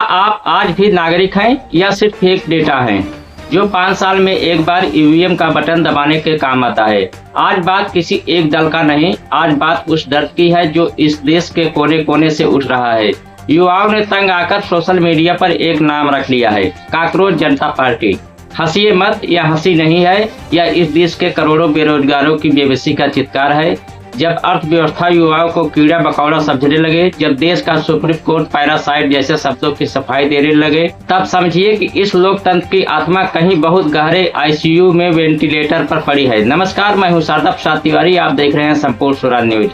आप आज भी नागरिक हैं या सिर्फ एक डेटा हैं जो 5 साल में एक बार ईवीएम का बटन दबाने के काम आता है? आज बात किसी एक दल का नहीं, आज बात उस दर्द की है जो इस देश के कोने कोने से उठ रहा है। युवाओं ने तंग आकर सोशल मीडिया पर एक नाम रख लिया है, काकरोच जनता पार्टी। हंसिए मत, यह हंसी नहीं है, यह इस देश के करोड़ों बेरोजगारों की बेबसी का चित्कार है। जब अर्थव्यवस्था युवाओं को कीड़ा मकोड़ा समझने लगे, जब देश का सुप्रीम कोर्ट पैरासाइट जैसे शब्दों की सफाई देने लगे, तब समझिए कि इस लोकतंत्र की आत्मा कहीं बहुत गहरे आईसीयू में वेंटिलेटर पर पड़ी है। नमस्कार, मैं हूं शारदा प्रसाद तिवारी, आप देख रहे हैं संपूर्ण स्वराज न्यूज।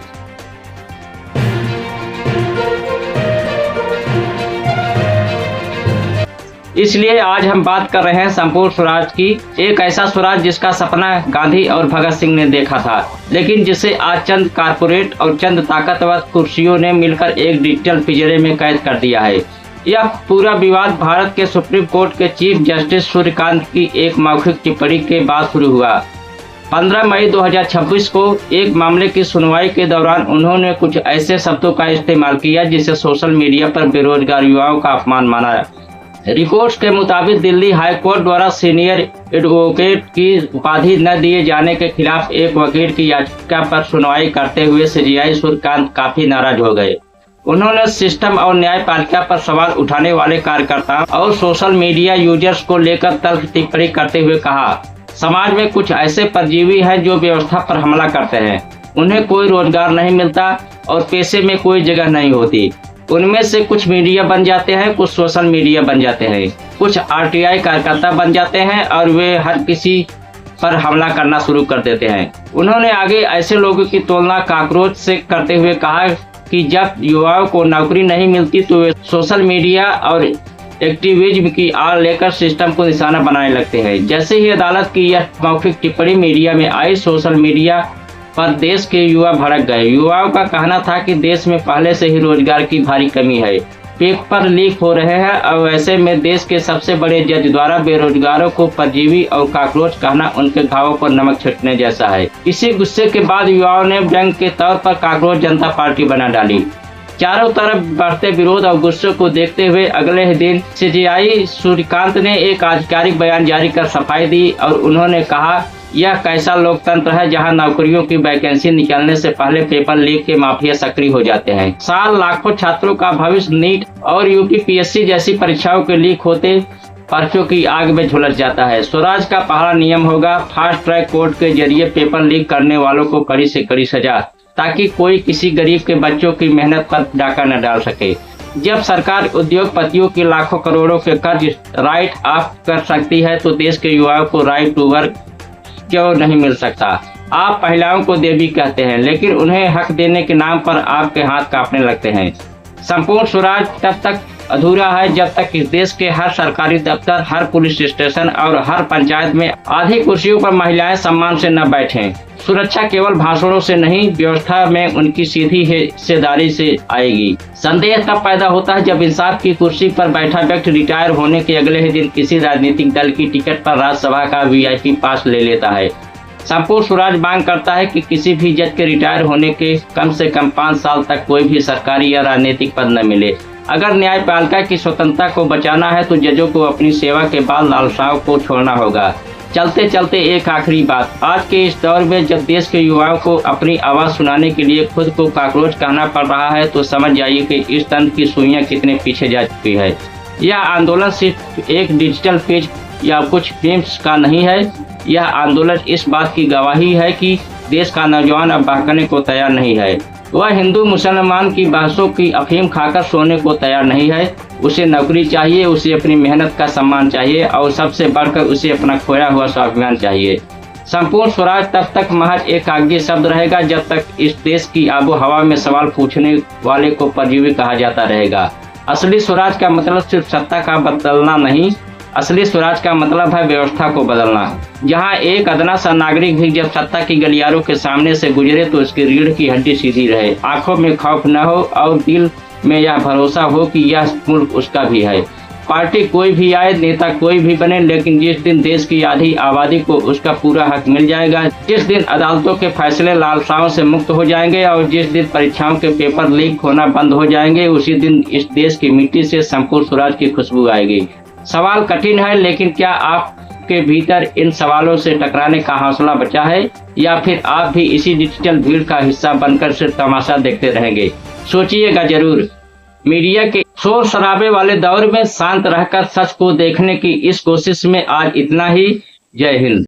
इसलिए आज हम बात कर रहे हैं संपूर्ण स्वराज की, एक ऐसा स्वराज जिसका सपना गांधी और भगत सिंह ने देखा था, लेकिन जिसे आज चंद कारपोरेट और चंद ताकतवर कुर्सियों ने मिलकर एक डिजिटल पिंजरे में कैद कर दिया है। यह पूरा विवाद भारत के सुप्रीम कोर्ट के चीफ जस्टिस सूर्यकांत की एक मौखिक टिप्पणी के बाद शुरू हुआ। 15 मई 2026 को एक मामले की सुनवाई के दौरान उन्होंने कुछ ऐसे शब्दों का इस्तेमाल किया जिसे सोशल मीडिया पर बेरोजगार युवाओं का अपमान माना। रिपोर्ट्स के मुताबिक दिल्ली हाई कोर्ट द्वारा सीनियर एडवोकेट की उपाधि न दिए जाने के खिलाफ एक वकील की याचिका पर सुनवाई करते हुए सीजेआई सूर्यकांत काफी नाराज हो गए। उन्होंने सिस्टम और न्यायपालिका पर सवाल उठाने वाले कार्यकर्ताओं और सोशल मीडिया यूजर्स को लेकर तल्ख टिप्पणी करते हुए कहा, समाज में कुछ ऐसे परजीवी हैं जो व्यवस्था पर हमला करते हैं। उन्हें कोई रोजगार नहीं मिलता और पेशे में कोई जगह नहीं होती। उनमें से कुछ मीडिया बन जाते हैं, कुछ सोशल मीडिया बन जाते हैं, कुछ आरटीआई कार्यकर्ता बन जाते हैं और वे हर किसी पर हमला करना शुरू कर देते हैं। उन्होंने आगे ऐसे लोगों की तुलना काकरोच से करते हुए कहा कि जब युवाओं को नौकरी नहीं मिलती तो वे सोशल मीडिया और एक्टिविज्म की आड़ लेकर सिस्टम को निशाना बनाने लगते हैं। जैसे ही अदालत की यह मौखिक टिप्पणी मीडिया में आई, सोशल मीडिया पर देश के युवा भड़क गए। युवाओं का कहना था कि देश में पहले से ही रोजगार की भारी कमी है, पेपर लीक हो रहे हैं और ऐसे में देश के सबसे बड़े जज द्वारा बेरोजगारों को परजीवी और काकरोच कहना उनके घावों पर नमक छिड़कने जैसा है। इसी गुस्से के बाद युवाओं ने व्यंग के तौर पर काकरोच जनता पार्टी बना डाली। चारों तरफ बढ़ते विरोध और गुस्से को देखते हुए अगले ही दिन सीजेआई सूर्यकांत ने एक आधिकारिक बयान जारी कर सफाई दी और उन्होंने कहा, यह कैसा लोकतंत्र है जहां नौकरियों की वैकेंसी निकलने से पहले पेपर लीक के माफिया सक्रिय हो जाते हैं। साल लाखों छात्रों का भविष्य नीट और यूपीपीएससी जैसी परीक्षाओं के लीक होते पर्चों की आग में झुलस जाता है। स्वराज का पहला नियम होगा फास्ट ट्रैक कोर्ट के जरिए पेपर लीक करने वालों को कड़ी से कड़ी सजा, ताकि कोई किसी गरीब के बच्चों की मेहनत पर डाका न डाल सके। जब सरकार उद्योगपतियों की लाखों करोड़ों के कर्ज राइट ऑफ कर सकती है तो देश के युवाओं को राइट टू वर्क क्यों नहीं मिल सकता? आप महिलाओं को देवी कहते हैं, लेकिन उन्हें हक देने के नाम पर आपके हाथ कांपने लगते हैं। संपूर्ण स्वराज तब तक अधूरा है जब तक इस देश के हर सरकारी दफ्तर, हर पुलिस स्टेशन और हर पंचायत में आधी कुर्सियों पर महिलाएं सम्मान से न बैठें। सुरक्षा केवल भाषणों से नहीं, व्यवस्था में उनकी सीधी हिस्सेदारी से आएगी। संदेह तब पैदा होता है जब इंसाफ की कुर्सी पर बैठा व्यक्ति रिटायर होने के अगले ही दिन किसी राजनीतिक दल की टिकट पर राज्यसभा का वीआईपी पास ले लेता है। संपूर्ण स्वराज मांग करता है कि किसी भी जज के रिटायर होने के कम से कम 5 साल तक कोई भी सरकारी या राजनीतिक पद न मिले। अगर न्यायपालिका की स्वतंत्रता को बचाना है तो जजों को अपनी सेवा के बाद लालसाओं को छोड़ना होगा। चलते चलते एक आखिरी बात, आज के इस दौर में जब देश के युवाओं को अपनी आवाज़ सुनाने के लिए खुद को काकरोच कहना पड़ रहा है तो समझ जाइए कि इस तंत्र की सुइयां कितने पीछे जा चुकी है। यह आंदोलन सिर्फ एक डिजिटल पेज या कुछ फिल्म्स का नहीं है, यह आंदोलन इस बात की गवाही है कि देश का नौजवान अब बहकने को तैयार नहीं है। वह हिंदू मुसलमान की बहसों की अफीम खाकर सोने को तैयार नहीं है। उसे नौकरी चाहिए, उसे अपनी मेहनत का सम्मान चाहिए और सबसे बढ़कर उसे अपना खोया हुआ स्वाभिमान चाहिए। संपूर्ण स्वराज तब तक महज एक कागजी शब्द रहेगा जब तक इस देश की आबो हवा में सवाल पूछने वाले को परजीवी कहा जाता रहेगा। असली स्वराज का मतलब सिर्फ सत्ता का बदलना नहीं, असली स्वराज का मतलब है व्यवस्था को बदलना। जहां एक अदना सा नागरिक भी जब सत्ता की गलियारों के सामने से गुजरे तो उसकी रीढ़ की हड्डी सीधी रहे, आंखों में खौफ न हो और दिल में यह भरोसा हो कि यह मुल्क उसका भी है। पार्टी कोई भी आए, नेता कोई भी बने, लेकिन जिस दिन देश की आधी आबादी को उसका पूरा हक मिल जाएगा, जिस दिन अदालतों के फैसले लालसाओं से मुक्त हो जाएंगे और जिस दिन परीक्षाओं के पेपर लीक होना बंद हो जाएंगे, उसी दिन इस देश की मिट्टी से संपूर्ण स्वराज की खुशबू आएगी। सवाल कठिन है, लेकिन क्या आपके भीतर इन सवालों से टकराने का हौसला बचा है, या फिर आप भी इसी डिजिटल भीड़ का हिस्सा बनकर सिर्फ तमाशा देखते रहेंगे? सोचिएगा जरूर। मीडिया के शोर शराबे वाले दौर में शांत रहकर सच को देखने की इस कोशिश में आज इतना ही। जय हिंद।